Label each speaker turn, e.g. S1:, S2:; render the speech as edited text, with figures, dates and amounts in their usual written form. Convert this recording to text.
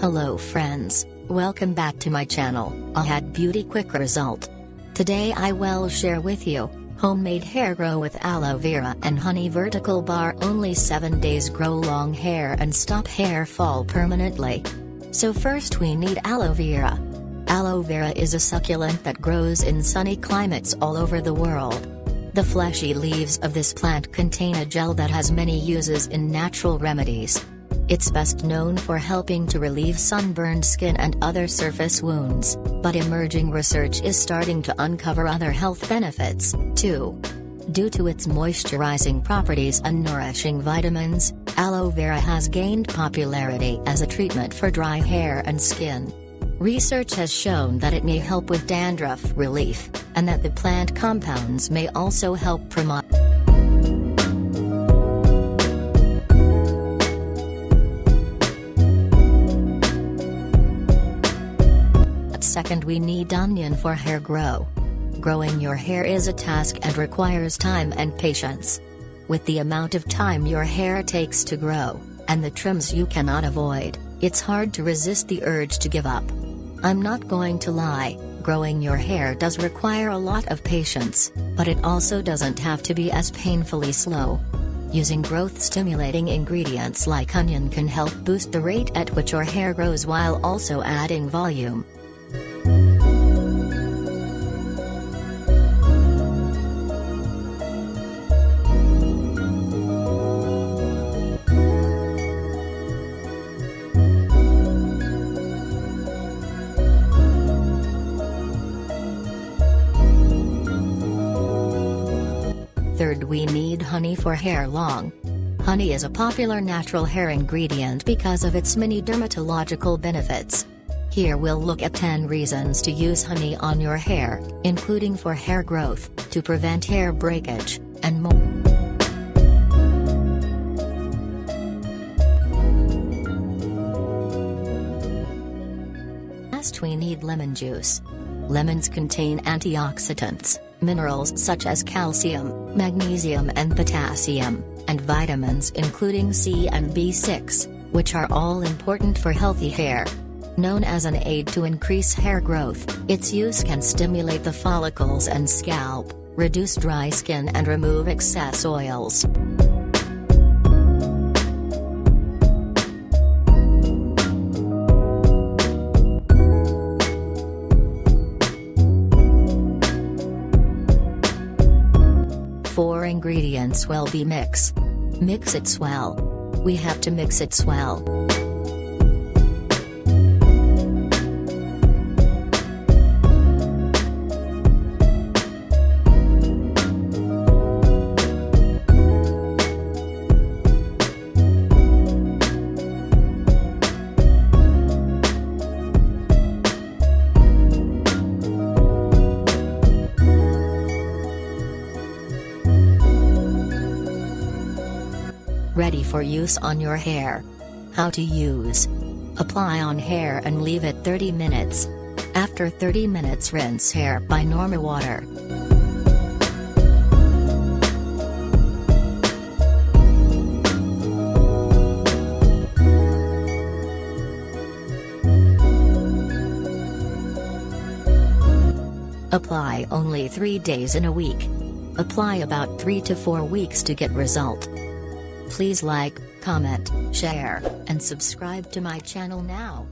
S1: Hello friends, welcome back to my channel. I had beauty quick result. Today I will share with you homemade hair grow with aloe vera and honey vertical bar. Only 7 days grow long hair and stop hair fall permanently. So first we need aloe vera. Aloe vera is a succulent that grows in sunny climates all over the world. The fleshy leaves of this plant contain a gel that has many uses in natural remedies. It's best known for helping to relieve sunburned skin and other surface wounds, but emerging research is starting to uncover other health benefits, too. Due to its moisturizing properties and nourishing vitamins, aloe vera has gained popularity as a treatment for dry hair and skin. Research has shown that it may help with dandruff relief, and that the plant compounds may also help promote. Second, we need onion for hair grow. Growing your hair is a task and requires time and patience. With the amount of time your hair takes to grow, and the trims you cannot avoid, it's hard to resist the urge to give up. I'm not going to lie, growing your hair does require a lot of patience, but it also doesn't have to be as painfully slow. Using growth-stimulating ingredients like onion can help boost the rate at which your hair grows while also adding volume. Third, we need honey for hair long. Honey is a popular natural hair ingredient because of its many dermatological benefits. Here we'll look at 10 reasons to use honey on your hair, including for hair growth, to prevent hair breakage, and more. Last, we need lemon juice. Lemons contain antioxidants, minerals such as calcium, magnesium and potassium, and vitamins including C and B6, which are all important for healthy hair. Known as an aid to increase hair growth, its use can stimulate the follicles and scalp, reduce dry skin and remove excess oils. Four ingredients will be mix. Mix it well. We have to mix it well. Ready for use on your hair. How to use. Apply on hair and leave it 30 minutes. After 30 minutes, rinse hair by normal water. Apply only 3 days in a week. Apply about 3 to 4 weeks to get result. Please like, comment, share, and subscribe to my channel now.